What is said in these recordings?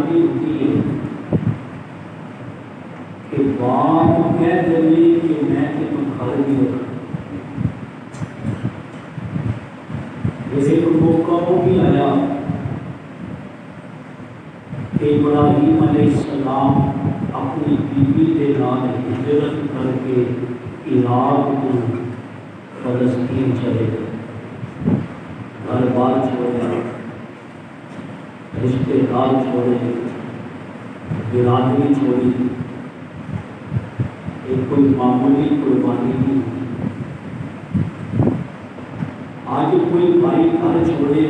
برادری ہوتی ہے کہ باپ کہہ دے کہ میں تم گھر بھی رکھ جیسے کوئی موقع وہ بھی آیا کہ ابراہیم علیہ السلام اپنی بیوی کے نال ہجرت کر کے عراق کو فلسطین چلے گئے، گھر بار چھوڑے، رشتے دار چھوڑے، برادری چھوڑی، ایک کوئی معمولی قربانی نہیں۔ آج کوئی بھائی گھر چھوڑے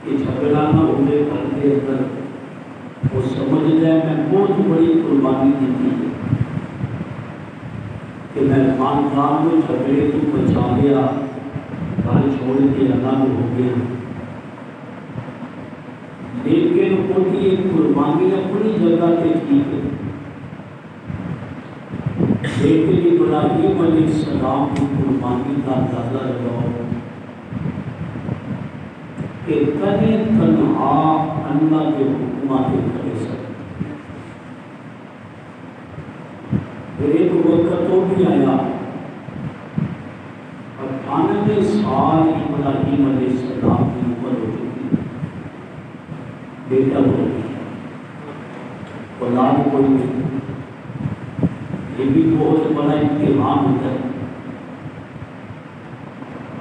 کہ جھگڑا نہ ہوئے گھر کے اندر، وہ سمجھ جائے میں بہت بڑی قربانی دی تھی کہ میں خاندان میں جھگڑے تو بچا لیا، گھر چھوڑ کے الگ ہو گیا، لیکن ان کی ایک قربانی اپنی جگہ پہ ٹھیک ہے، لیکن ابراہیم علیہ السلام کی قربانی کا اندازہ لگاؤ کہ کنے تنہا اللہ کے حکمات کرے سکتے۔ پھر ایک وقت تو بھی آیا 98 سال ابراہیم علیہ السلام کی عمر ہو چکی، بیٹا ہو گیا، اولاد کوئی نہیں۔ یہ بھی بہت بڑا امتحان ہوتا ہے۔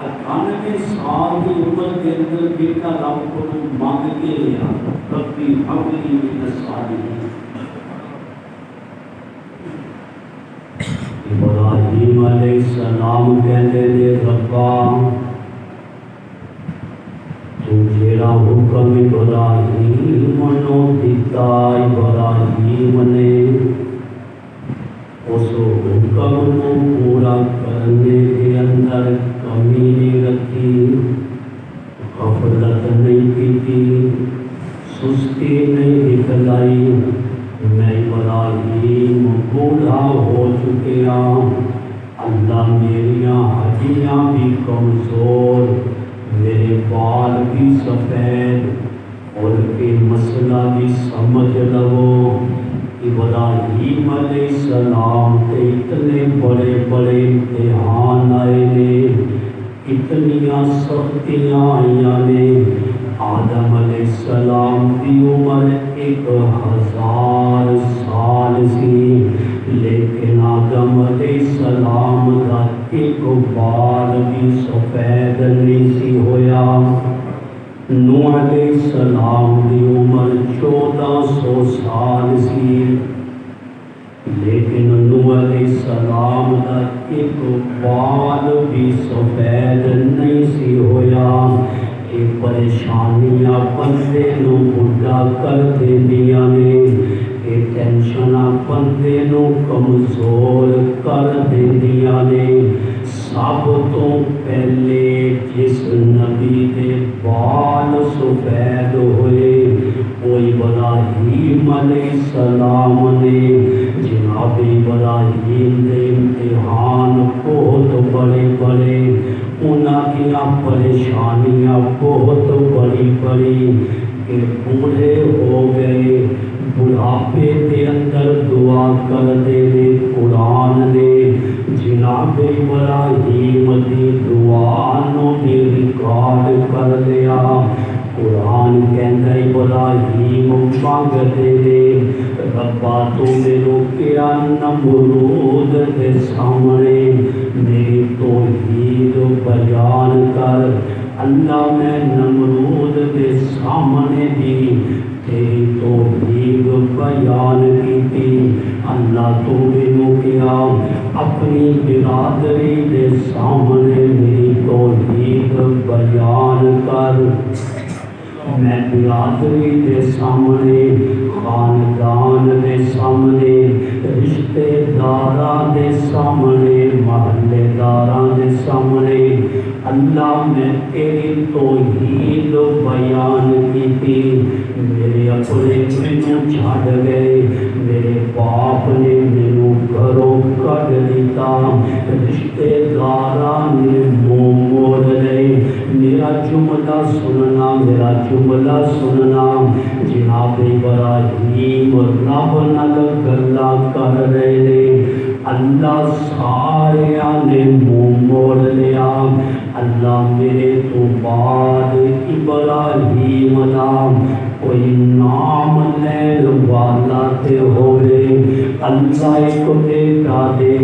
98 سال کی عمر کے اندر بیٹا رب کو مانگ کے لیا، ربی حب لی من الصالحین۔ ابراہیم علیہ السلام کہتے تھے ربا تو جیڑا حکم ابراہیم نو دیتا، ابراہیم نے اس حکم کو پورا کرنے کے اندر کمی نہیں رکھی، غفلت نہیں کی تھی، سستی نہیں دکھلائی۔ میں ابراہیم بوڑھا ہو چکیا، اللہ میریاں ہڈیاں بھی کمزور، میرے بال بھی سفید، اور کے مسئلہ بھی سمجھ لو۔ ابراہیم علیہ السلام کے اتنے بڑے بڑے امتحان آئے نے، اتنیاں سختیاں آئیاں نے۔ آدم علیہ السلام کی عمر 1000 سال سی، لیکن آدم علیہ السلام کا ایک بال بھی سفید نہیں سی ہویا۔ نوح علیہ السلام کی عمر 1400 سال سی، لیکن نوح علیہ السلام کا ایک بال بھی سفید نہیں سی ہویا۔ یہ پریشانیاں بندے نو بڑھا کر دیندیاں نے، یہ ٹینشناں بندے نو کمزور کر دیندیاں نے۔ سب تو پہلے جس نبی دے بال سفید ہوئے وہ ابراہیم علیہ السلام نے۔ جناب ابراہیم دے امتحان بہت بڑے بڑے، انہاں کی پریشانیاں بہت بڑی بڑی کہ بوڑھے ہو گئے، بڑھاپے کے اندر دعا کر دے قرآن نے جناب ابراہیم دی دعا نو بھی ریکارڈ کر لیا۔ قرآن کہندا ابراہیم مانگتے نے ربا تو میرے کیا نمرود کے سامنے میری توحید بیان کر۔ اللہ میں نمرود کے سامنے بھی تیری توحید بیان کی تھی۔ اللہ تو میرے کیا اپنی برادری کے سامنے میری توحید بیان کر۔ میں برادری کے سامنے، خاندان کے سامنے، رشتے داراں کے سامنے، محلے داراں کے سامنے اللہ میں تیری توحید بیان کی تھی۔ میرے اپنے مینوں چھڈ گئے، میرے باپ نے مینوں گھروں کڈ دیتا، رشتے داراں نے منہ موڑ لے۔ میرا جملہ سننا، میرا جملہ سننا، جناب جناب ابراہیم رب نال گلاں کر رہے نے اللہ سارے نے منہ موڑ لیا اللہ میرے تو بعد ابراہیم دا کوئی نام لین والا تے ہوئے اللہ ایک بیٹا دے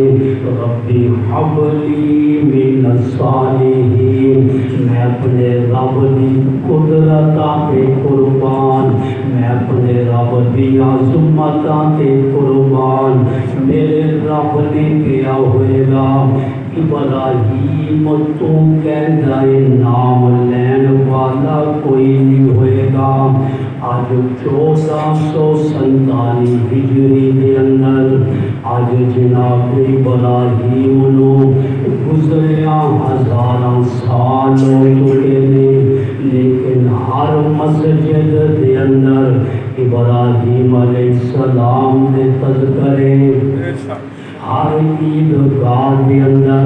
ربی حبلی من الصالحین میں اپنے رب دی قدرتاں تے قربان میں اپنے رب دی عظمتاں تے قربان میرے رب نے کیا ہوئے گا ابراہیم تو کہندا ہے نام لین والا کوئی نہیں ہوئے گا آج 1447 ہجری دے اندر آج جناب ابراہیم نو گزریا ہزاراں سال ہو چکے نے لیکن ہر مسجد دے اندر ابراہیم علیہ السلام دے تذکرے ہر عیدگاہ کے اندر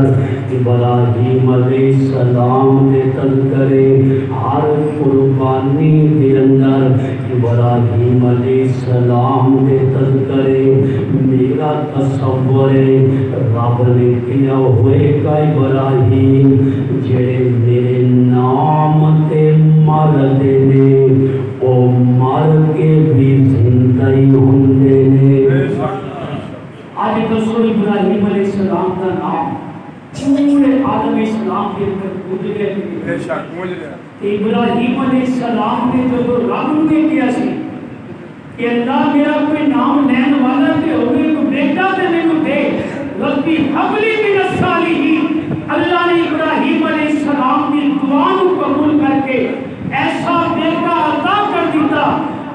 ابراہیم علیہ السلام نے تذکرے ہر قربانی کے اندر ابراہیم علیہ السلام نے تذکرے میرا تصور ہے رب نے کیا ہوئے گا ابراہیم جڑے میرے نام تے مر دے نے او مر کے بھی زندہ ہی ہوندے نے آج دسو ابراہیم علیہ السلام کا نام پورے عالم اسلام کے اندر گزرے ابراہیم علیہ السلام نے جب رب نے کیا سی کہ اللہ میرا کوئی نام لین والا تے ہوئے تو بیٹا تے میرے دے ربی حبلی من الصالحین اللہ نے ابراہیم علیہ السلام کی دعا کو قبول کر کے ایسا بیٹا عطا کر دیتا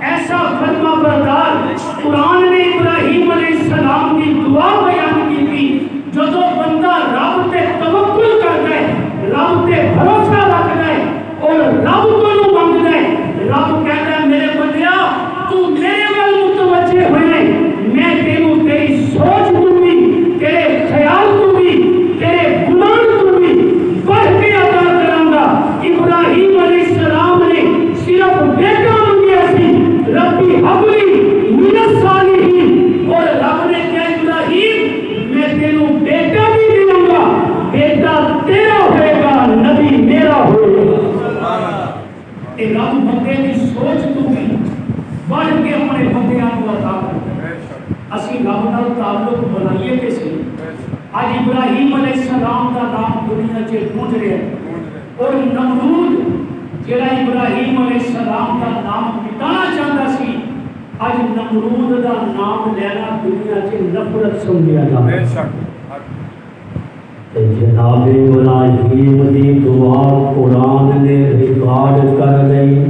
ایسا فرما بردار قرآن نے ابراہیم علیہ السلام کی دعا بیان کی تھی جو تو بندہ رب تے توکل کر گئے رب تے بھروسہ رکھ گئے اور رب کو نو منگ گئے رب کہتا ہے میرے بندیا تو میرے ول متوجہ ہوئے میں تینوں تیری سوچ دوں گی تیرے خیال دوں گی تیرے گمان دوں گی بڑھ کے عطا کروں گا ابراہیم علیہ السلام نے صرف بیٹا منگیا سی ربی حبلی من الصالحین اور رب نے کہا ابراہیم میں تینوں بیٹا بھی دوں گا بیٹا تیرا ہوئے گا نبی میرا ہوئے گا اے رب بندے کی سوچ تو بھی بڑھ کے اپنے بندیاں کو عطا کرتا ہے اسی رب نال تعلق بنائیے کہ سی آج ابراہیم علیہ السلام کا نام دنیا چ گونج رہا ہے اور نمرود جڑا ابراہیم علیہ السلام کا نام مٹانا چاہتا سی آج نمرود دا نام لینا دنیا چ نفرت سمجھا جاتا ہے جناب ابراہیم دی دعا قرآن نے ریکارڈ کر گئی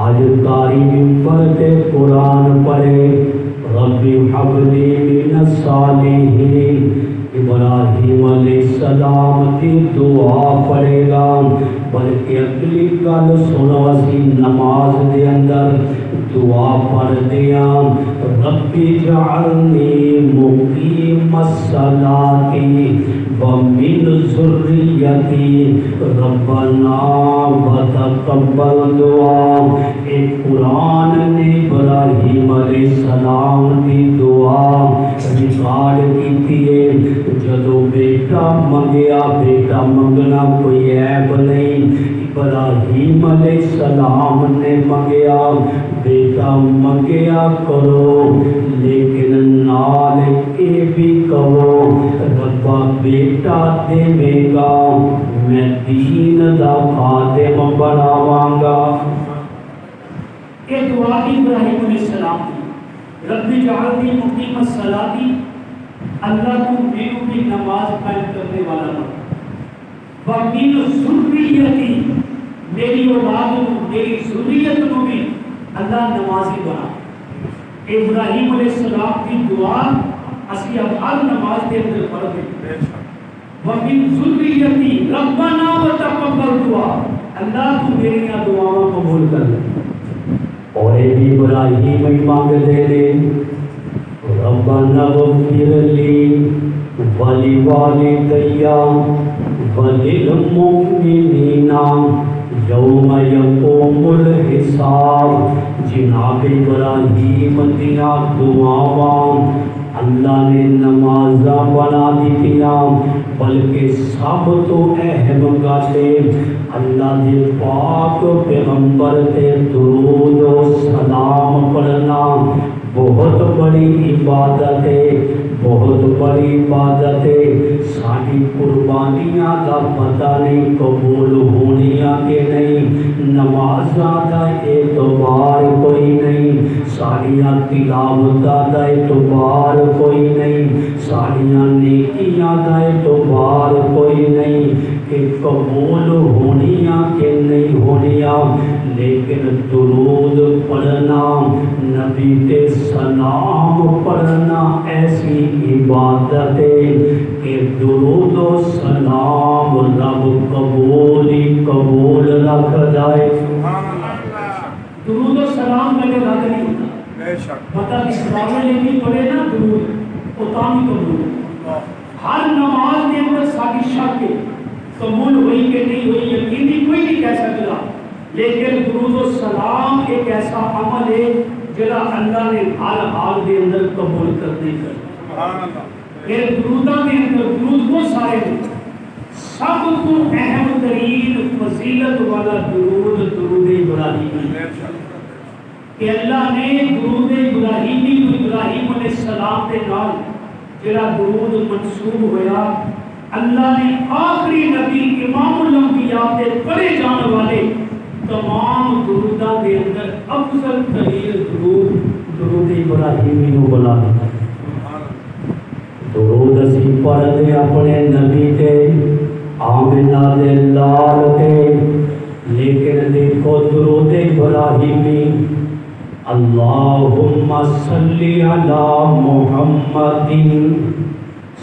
آج قاری ممبر تے قرآن پڑھے ربی حبلی من الصالحین ابراہیم علیہ السلام کی دعا پڑھے گا بلکہ اگلی گل سنو اسی نماز دے اندر دعا پڑھ دیا ربی جعلنی مقیم الصلاۃ ومن ذریتی ربنا وتقبل دعا ایک قرآن نے ابراہیم علیہ السلام کی دعا ریکارڈ کی تھی جدو بیٹا منگیا بیٹا منگنا کوئی عیب نہیں ابراہیم علیہ السلام نے منگیا بیٹا منگیا کرو لیکن نال یہ بھی کہو ربا بیٹا دے گا میں دین دا خادم بناواں گا یہ دعا ابراہیم علیہ السلام کی ربی جعلنی مقیم الصلاۃ اللہ تو میرے بھی نماز قائم کرنے والا بنا وَمِنْ ذُرِّيَّتِي میری اولاد کو میری ذریت کو بھی اللہ نمازی بنا ابراہیم علیہ السلام کی دعا اسی اب ہر نماز کے اندر پڑھ دیں وَمِنْ ذُرِّيَّتِي رَبَّنَا وَتَقَبَّلْ دعا اللہ تو میری دعاؤں قبول کر لے اور ابراہیم ہی مانگ لے لے ربنا اغفر لی ولوالدی وللمؤمنین یوم یقوم الحساب جناب ابراہیم دیا دعاواں اللہ نے نمازاں بنا دیتیاں بلکہ سب تو اہم گل اللہ دے پاک پیغمبر تے درود و سلام پڑھنا بہت بڑی عبادت ہے، بہت بڑی عبادت ہے۔ ساری قربانیاں دا پتہ نہیں قبول ہونیاں کہ نہیں، نمازاں دا اعتبار کوئی نہیں، ساریاں تلاوتاں دا اعتبار کوئی نہیں، ساریاں نیکیاں دا اعتبار کوئی نہیں کہ قبول ہونیاں کہ نہیں ہونیاں، لیکن درود پڑھنا، نبی تے سلام پڑھنا ایسی عبادت ہے کہ درود و سلام رب قبول ہی قبول رکھ دائے۔ درود و سلام میں رد نہیں ہوتا، پتہ اسلام میں پڑھے نا درود ہوتا نہیں قبول۔ ہر نماز کے اندر ساری شک ہے قبول ہوئی کہ نہیں ہوئی، یقینی کوئی نہیں کہہ سکتا، لیکن درود و سلام ایک ایسا عمل ہے جڑا اللہ نے ہر حال دے اندر قبول کرنے کا۔ یہ دروداں دے اندر درود بہت سارے ہیں، سب تو اہم ترین فضیلت والا درود درود ابراہیم ہے کہ اللہ نے درود ابراہیمی کو ابراہیم علیہ السلام کے نال جڑا درود منسوب ہویا، اللہ نے آخری نبی امام الانبیاء کے پڑھے جانے والے تمام دروداں دے اندر افضل ترین درود ابراہیمی نو بلا دیتا۔ درود اسی پڑھتے اپنے نبی تے آمنہ دے لال تے، لیکن دیکھو درود ابراہیمی اللہم صلی علی محمد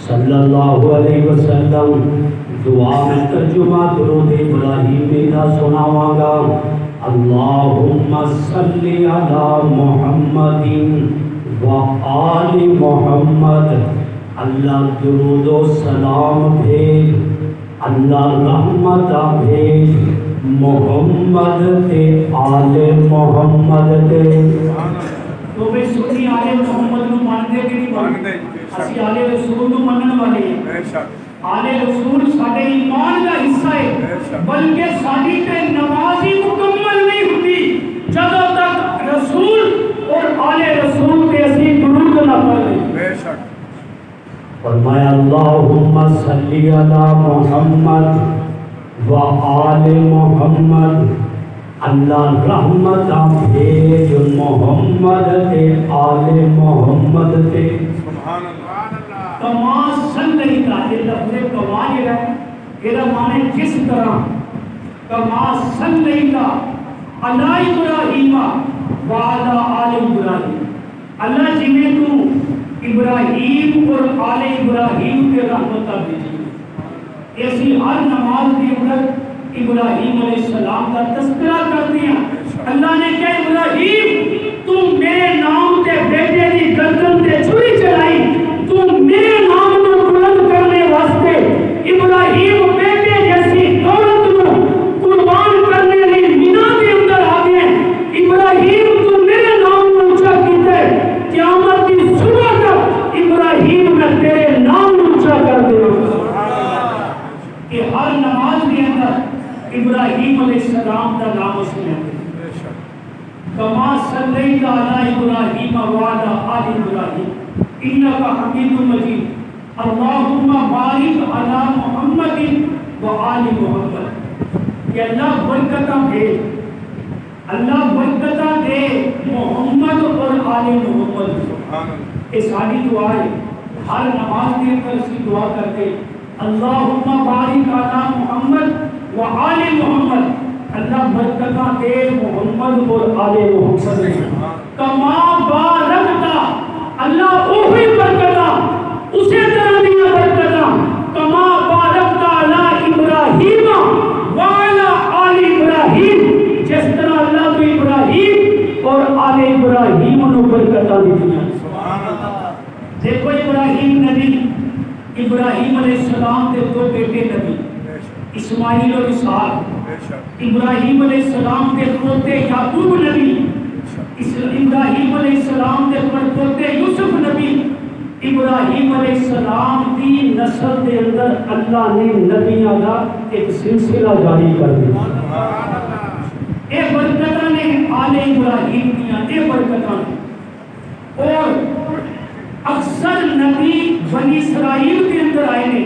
صلی اللہ علیہ وسلم۔ دعا میں ترجمہ درود ابراہیمی کا سناواں گا۔ اللہم صلی علی محمد و آل محمد، اللہ درود و سلام بھیج، اللہ رحمت بھیج محمد تے آل محمد تے۔ تو بھئی سنی آل محمد نو مانتے کہ نہیں مانتے؟ اسی آل رسول نو منن والے ہیں۔ آل رسول ساڈے ایمان کا حصہ ہے، بلکہ ساری تے نماز ہی مکمل نہیں ہوتی جدوں تک رسول اور آل رسول تے اسی درود نہ پڑھیں۔ فرمایا اللہم صلی علی محمد و آل محمد، اللہ رحمت بھیج محمد تے آل محمد تے۔ کما صلی کا یہ لفظ کما یہ ہے، یہ معنی جس طرح کما صلی کا علی ابراہیم وعلی آل ابراہیم، اللہ جی میں تو ابراہیم اور آل ابراہیم کے رحمتہ بھیجی۔ ایسی ہر نماز کے اندر ابراہیم علیہ السلام کا تذکرہ کر دیا۔ اللہ نے کہا ابراہیم تم میرے نام تے بیٹے دی گردن تے چھری چلائی، تم میرے نام کو بلند کرنے واسطے ابراہیم بیٹے جیسی دولت کو قربان کرنے لئے مینا کے اندر آ گئے۔ ابراہیم تم میرے نام کو اونچا کیتے، قیامت کی صبح تک ابراہیم میں تیرے نام اونچا کر دے۔ کہ ہر نماز کے اندر ابراہیم علیہ السلام کا نام اس میں ہے۔ کما صلیت علی ابراہیم وعلی آل ابراہیم انک حمید مجید اللہم بارک علی محمد و آل محمد۔ کہ اللہ برکتہ دے، اللہ برکتہ دے محمد اور آل محمد۔ یہ ساری دعا ہے، ہر نماز کے اندر اسی دعا کرتے اللہم بارک علی محمد و آل محمد، اللہ برکتہ دے محمد اور آل محمد۔ کما بارکتا، اللہ اوہی برکتہ اسے طرح دیا برکتہ کما بارکتا علی ابراہیم وعلی آل ابراہیم، جس طرح اللہ تو ابراہیم اور آل ابراہیم نے برکتہ دیا۔ دیکھو ابراہیم نبی، ابراہیم علیہ السلام کے دو بیٹے نبی اسماعیل اور اسحاق، ابراہیم علیہ السلام کے پوتے یعقوب نبی، ابراہیم علیہ السلام کے پوتے یوسف نبی، ابراہیم علیہ السلام کی نسل کے اندر اللہ نے نبیوں کا ایک سلسلہ جاری کر دیا۔ اے برکتاں نے آل ابراہیم دیا، اے برکتاں نے، اور اکثر نبی بنی اسرائیل کے اندر آئے نے،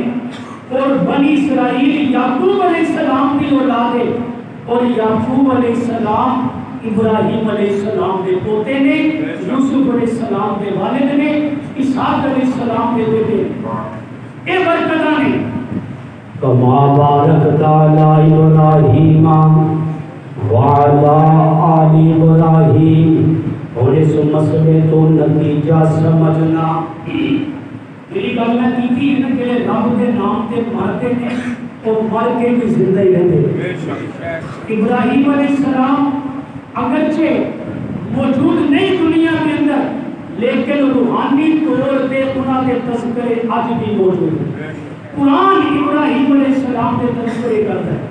اور بنی اسرائیل یعقوب علیہ السلام کی اولاد ہے، اور یعقوب علیہ السلام ابراہیم علیہ السلام کے پوتے نے، یوسف علیہ السلام کے والد نے، اسحاق علیہ السلام کے بیٹے نے۔ اے برکتاں نے کما بارکت علی ابراہیم وعلی آل ابراہیم، اور اس مسئلے تو نتیجہ سمجھنا، میری گل میں کی تھی نا کہ رب کے نام تے مرتے نے اور مر کے بھی زندہ ہی رہتے۔ ابراہیم علیہ السلام اگرچہ موجود نہیں دنیا کے اندر، لیکن روحانی طور پہ انہوں کے تذکرے آج بھی موجود ہیں۔ قرآن ابراہیم علیہ السلام کے تذکرے کرتا ہے،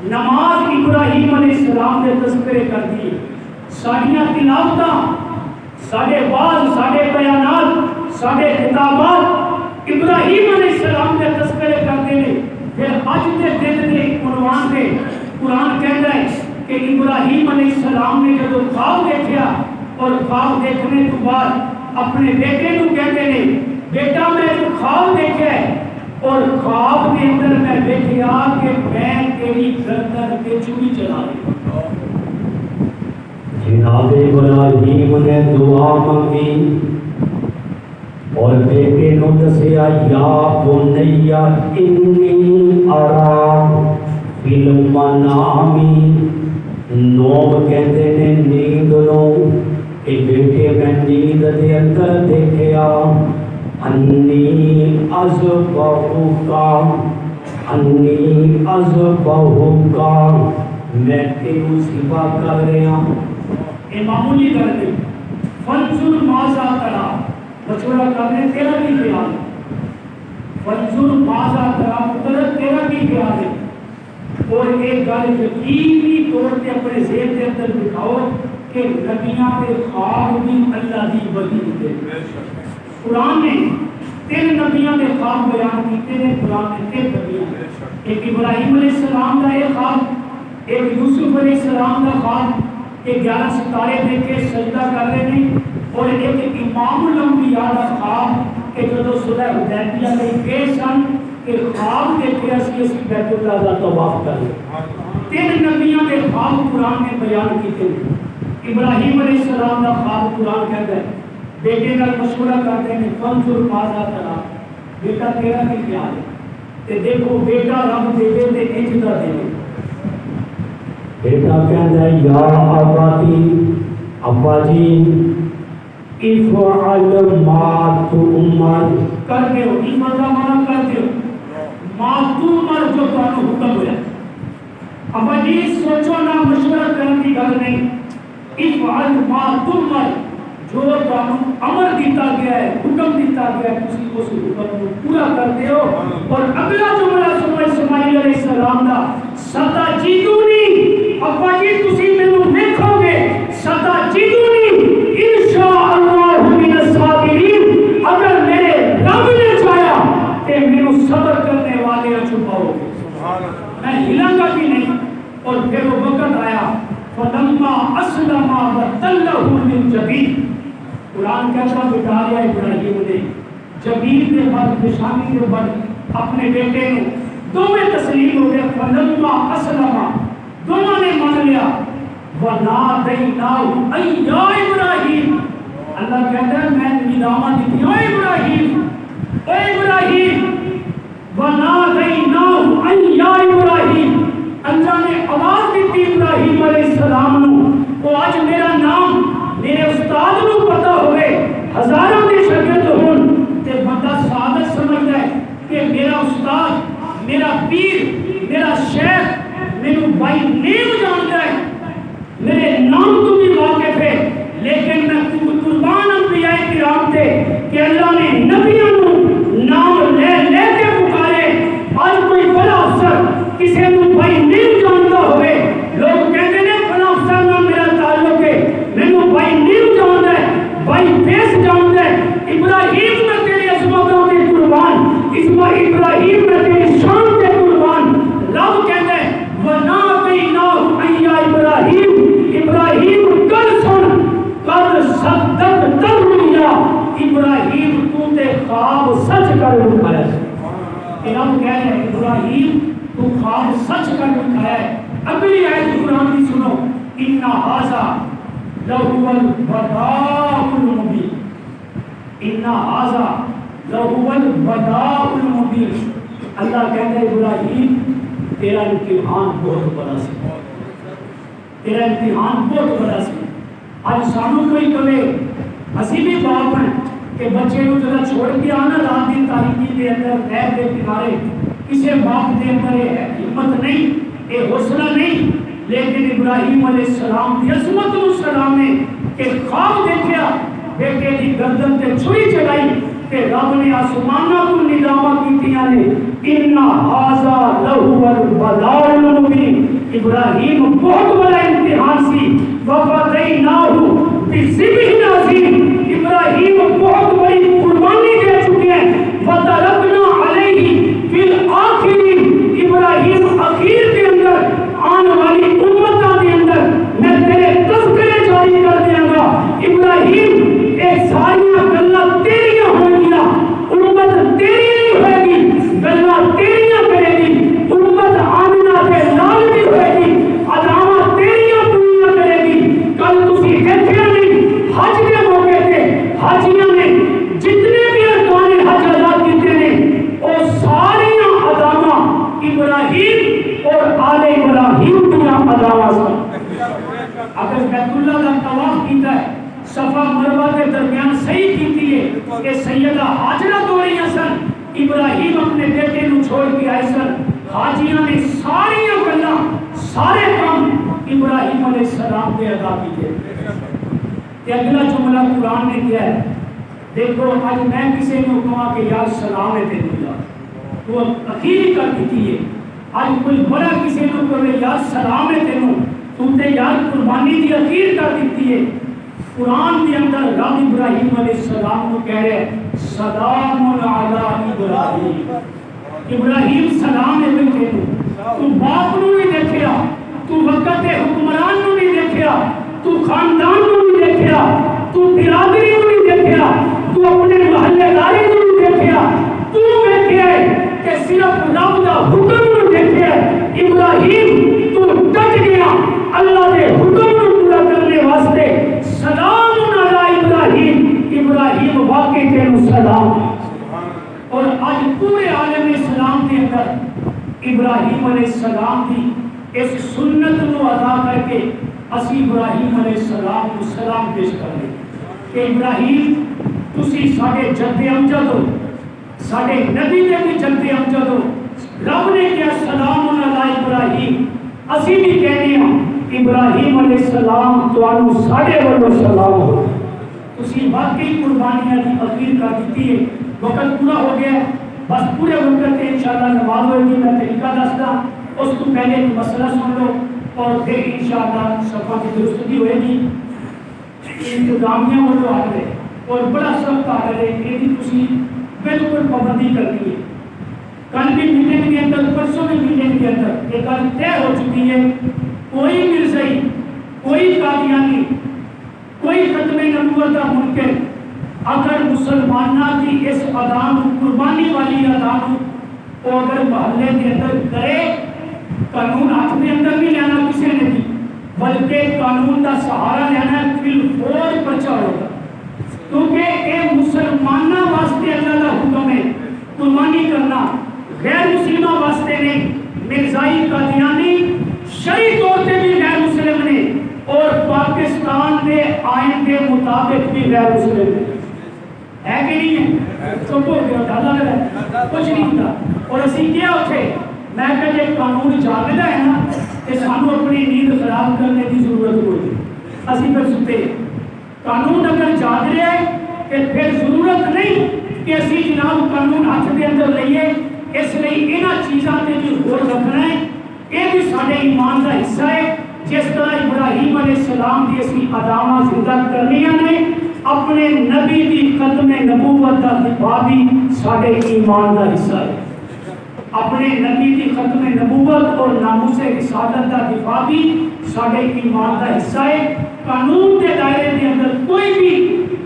نماز ابراہیم علیہ السلام کے تذکرے کرتی ہے، ساڑیاں تلاوتاں، ساڑے واز، ساڑے بیانات، ساڑے خطابات ابراہیم علیہ السلام کے تذکرے کرتے ہیں۔ پھر اج کے دن کے عنوان سے قرآن کہتا ہے کہ ابراہیم علیہ السلام نے جب خواب دیکھا، اور خواب دیکھنے کے بعد اپنے بیٹے کو کہتے ہیں بیٹا میں جو خواب دیکھا ہے، اور خواب کے اندر میں دیکھا کہ میں تیری گردن پہ چھری چلا رہی ہوں۔ جناب ابراہیم نے دعا مانگی اور بیٹے نو دسیا یا بنیا انی ارا فی المنام، نوم کہتے ہیں نیند نو، کہ بیٹے میں نیند دے اندر دیکھیا انی اذبحکا، انی اذبحکا، میں تیرو ذبح کر رہا ہوں۔ یہ معمولی کر دے فنظر ماذا ترا، مشورہ کرنے تیرا کی خیال ہے، فنظر ماذا ترا مطلب تیرا کی خیال ہے، اور ایک گل یقینی طور پہ اپنے ذہن کے اندر بٹھاؤ کہ نبیاں کے خواب بھی اللہ کی وحی ہوتے ہیں۔ قرآن نے تین نبیاں کے خواب بیان کیتے ہیں، قرآن نے تین نبیاں، ایک ابراہیم علیہ السلام کا ایک خواب، ایک یوسف علیہ السلام کا خواب کہ 11 ستارے دیکھ کے سجدہ کر رہے ہیں، اور ایک امام الانبیاء کا خواب کہ جو صلح حدیبیہ میں گئے سن کہ خواب دیکھے اسی بیت اللہ کا طواف کر لیں۔ تین نبیوں کے خواب قرآن نے بیان کیتے ہیں۔ ابراہیم علیہ السلام کا خواب قرآن کہتا ہے، بیٹے کا مشورہ کرتے ہیں فنظر ماذا ترا، بیٹا تیرا کی خیال ہے، تے دیکھو بیٹا رب دے دے تے انج دا دے۔ بیٹا کہتا ہے یا اباتی، ابا جی افعل ما تؤمر، کر دے ہو، ایمان کا معنی کر دے ہو، ما تؤمر جو تانوں حکم ہوا۔ ابا جی سوچو نہ، مشورہ کرنے کی گل نہیں، افعل ما تؤمر، جو تانوں امر دیتا گیا ہے، حکم دیتا گیا ہے، تسی اس حکم کو پورا کرتے ہو۔ اور اگلا جملہ سنو اسماعیل علیہ السلام کا، ستجدونی، ابا جی تسی مینوں دیکھو گے، ستجدونی انشاءاللہ من الصابرین، اگر میرے رب نے چاہیا کہ مینوں صبر کرنے والے چھپاؤ گے، میں ہلاں گا بھی نہیں۔ اور پھر وہ وقت آیا فلما اسلم وتلہ للجبین، قرآن کہتا بٹھا لیا ابراہیم نے جبین کے بعد پیشانی کے بعد اپنے بیٹے نے، دونوں تسلیم ہو گئے، فلما اسلم، دونوں نے مان لیا، وَنَادَيْنَاهُ أَيْ يَا إِبْرَاهِيمُ، اللہ کہتا ہے میں ندامہ دیتی ہوں، اے ابراہیم، اے ابراہیم، وَنَادَيْنَاهُ أَيْ يَا إِبْرَاهِيمُ، اللہ نے آواز دیتی ابراہیم علیہ السلام نو، وہ آج میرا نام میرے استاد نو پتا ہوئے، ہزاروں کے شاگرد ہون تے بندہ سعادت سمجھتا ہے کہ میرا استاد، میرا پیر، میرا شیخ میرے بھائی نیم جانتا ہے، میرے نام تو بھی واقف ہے، لیکن میں قربان انبیاء کرام تھے کہ اللہ نے نبیوں کو نام لے لے کے پکارے۔ آج کوئی بڑا افسر کسی کو بھائی نیم جانتا ہو بائی فیس جانتا ہے ابراہیم میں تیری عظمتوں کے قربان، ابراہیم میں تیری شان کے قربان. رب کہتا ہے وَنَادَيْنَاهُ أَن يَا إِبْرَاهِيمُ، ابراہیم کل سن قد صدقت الرؤيا، ابراہیم تو تے خواب سچ کر دکھایا ہے. رب کہہ رہے ہیں ابراہیم تو خواب سچ کر دکھایا ہے. اگلی آیت قرآن کی سنو، اِنَّ هَٰذَا لَهُوَ الْبَلَاءُ الْمُبِينُ، اِنَّ هَٰذَا لَهُوَ الْبَلَاءُ الْمُبِينُ. اللہ کہتا ہے ابراہیم تیرا امتحان بہت بڑا سی، تیرا امتحان بہت بڑا سی. آج سانو کوئی کہے اسی بھی باپ ہیں کہ بچے کو ذرا چھوڑ کے آنا رات کی تاریکی کے اندر نہر کے کنارے، کسی باپ کے اندر یہ ہمت نہیں، یہ حوصلہ نہیں. لیکن ابراہیم علیہ السلام کی عظمت السلام نے کہ خواب دیکھا بیٹے کی گردن تے چھری چلائی کہ رب نے آسمانہ کو نظامہ کیتیاں نے اِنَّ هَٰذَا لَهُوَ الْبَلَاءُ الْمُبِينُ. ابراہیم بہت بڑا امتحان سی. وَفَدَيْنَاهُ بِذِبْحٍ عَظِيمٍ، ابراہیم بہت بڑی قربانی دے چکے ہیں. وَتَرَكْنَا عَلَيْهِ فِي الْآخِرِينَ، ابراہیم اخیر کے اندر آنے والی امتوں کے اندر میں تیرے تذکرے جاری کر دیا گا. ابراہیم ایک ساریاں گلاں تیریاں ہوں گیا، امت تیری نہیں ہوئے گی، گلاں تیریاں کرے گی. امت آمنہ کے لال بھی ہوئے گی، ادامہ تیریاں پوریاں کرے گی. کل تسی دیکھیا نہیں حج کے موقع پہ حاجیاں نے جتنے بھی ارکان حج ادا کیتے نے وہ ساریاں ادامہ ابراہیم اور آل ابراہیم دیا ادامہ سن. اگر بیت اللہ کا طواف کیتا ہے صفا مروہ کے درمیان صحیح کیتی ہے کہ سیدہ حاجرہ دوڑیاں سن، ابراہیم اپنے بیٹے نو چھوڑ کے آئے سن. حاجیاں نے ساریاں گلاں سارے کام ابراہیم علیہ السلام کے ادا کیتے. کہ اگلا جملہ قرآن نے کیا ہے، دیکھو آج میں کسی نے کہا کہ یار سلام ہے تینوں یار، تو اخیری کر دیتی ہے. آج کوئی بڑا کسی نے کہا یار سلام ہے تینوں، تو تے یار قربانی دی اخیر کر دیتی ہے. قرآن کے اندر رب ابراہیم علیہ السلام کو کہہ رہے ہیں سلام علی ابراہیم، ابراہیم سلام ہے بیٹے تو باپ نو نہیں دیکھیا، تو وقت حکمران نو نہیں دیکھیا، تو خاندان نو نہیں دیکھیا، تو برادری نو نہیں دیکھیا، تو اپنے محلے داری نو نہیں دیکھیا، تو دیکھیا ہے کہ صرف رب دا حکم نو دیکھیا. ابراہیم تو ڈٹ گیا اللہ کے حکم نو پورا کرنے واسطے. سلام علی ابراہیم، ابراہیم واقعی تینوں سلام. اور آج پورے عالم اسلام کے اندر ابراہیم علیہ السلام کی اس سنت کو ادا کر کے اسی ابراہیم علیہ السلام کو سلام پیش کر دیں کہ ابراہیم تسی ساڈے جد امجد ہو، ساڈے نبی دے بھی جد امجد ہو. رب نے کیا سلام علی ابراہیم، اسی بھی کہنے ہیں ابراہیم علیہ السلام تانوں ساڈے والوں سلام ہو. تسی واقعی قربانیاں دی اخیر کر دیتی ہے. وقت پورا ہو گیا، بس پورے وقت کے انشاءاللہ نماز ہوئے گی. میں طریقہ دستا اس کو پہلے ایک مسئلہ سن لو اور پھر انشاءاللہ صفحہ کی درستگی ہوئے گی. انتظامیہ والوں آ رہے اور بڑا سخت آ رہے یہ بھی تسی بالکل پابندی کر دی ہے. کل بھی میٹنگ کے اندر، پرسوں بھی میٹنگ کے اندر یہ گل طے ہو چکی ہے، کوئی مرزائی، کوئی قادیانی، کوئی ختم نبوت کا منکر اگر مسلمانہ کی اس ادان قربانی والی ادان کو اگر محلے کے اندر کرے، قانون ہاتھ میں اندر نہیں لینا کسی نے بھی، بلکہ قانون کا سہارا لینا ہے، فی الفور پرچہ ہوگا. کیونکہ یہ مسلمانہ واسطے اللہ کا حکم ہے قربانی کرنا، غیر مسلمہ واسطے نہیں. مرزائی قادیانی شرعی طور پہ بھی غیر مسلم نے اور پاکستان کے آئین کے مطابق بھی غیر مسلم ہے کہ نہیں ہے؟ چپ ہو گیا ڈالا لگا کچھ نہیں ہوتا. اور اسی کیا اٹھے میں کہتے قانون جاگدا ہے نا کہ سانو اپنی نیند خراب کرنے کی ضرورت ہوئی، اسی پھر ستے. قانون اگر جاگ رہے ہے کہ پھر ضرورت نہیں کہ اسی جناب قانون ہاتھ کے اندر لئیے. اس لیے انہاں چیزاں تے بھی غور رکھنا ہے، یہ بھی سارے ایمان کا حصہ ہے. جس طرح ابراہیم علیہ السلام کی اسی ادامہ زندہ کرنیاں نے، اپنے اپنے نبی کی ختم نبوت کا دفاع بھی سارے ایمان کا حصہ ہے. اپنے نبی کی ختم نبوت اور ناموس رسالت کا دفاع بھی سارے ایمان کا حصہ ہے. قانون کے دائرے کے اندر کوئی بھی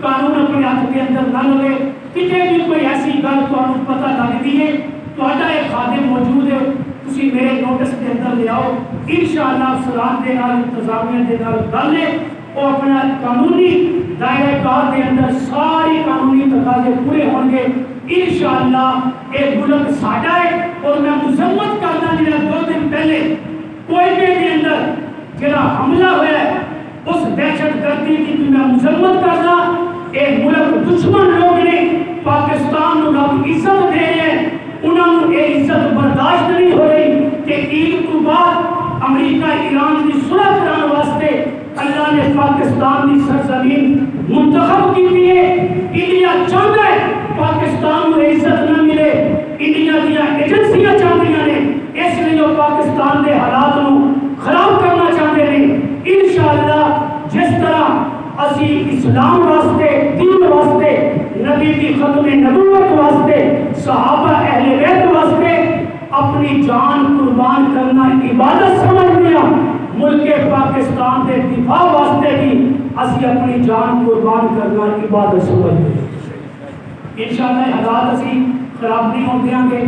قانون اپنے ہاتھ کے اندر نہ لے. کتنے بھی کوئی ایسی گل تمہیں پتہ لگتی ہے تہاڈا ایک خادم موجود ہے تسی میرے نوٹس کے اندر لے آؤ انشاءاللہ افسران کے نال انتظامیہ کے نال گل ہے وہ اپنا قانونی دائرہ کار کے اندر ساری قانونی تقاضے پورے ہوں گے انشاءاللہ. ایک ملک ساڈا ہے اور میں مذمت کرنا جڑا 2 دن پہلے کوئٹے کے اندر جڑا حملہ ہوا ہے اس دہشت گردی کی میں مذمت کرنا. ایک ملک دشمن لوگ نے پاکستان کو رب عزت دے رہے ہیں انہوں نے یہ عزت برداشت نہیں ہو رہی کہ عید کو بعد امریکہ ایران کی صلح کرانے واسطے اللہ نے پاکستان کی سرزمین منتخب کی ہے. انڈیا چاہتا ہے پاکستان کو عزت نہ ملے. انڈیا دیا ایجنسیاں چاہتی ہیں اس لیے وہ پاکستان کے حالات کو خراب کرنا چاہتے ہیں. انشاءاللہ جس طرح اسی اسلام واسطے دین واسطے نبی کی ختم نبوت واسطے صحابہ اہل بیت واسطے اپنی جان قربان کرنا عبادت سمجھ لیا ملک پاکستان کے دفاع واسطے بھی اسی اپنی جان قربان کرنا عبادت سمجھ لیا. انشاءاللہ حالات اسی خراب نہیں ہوں گے.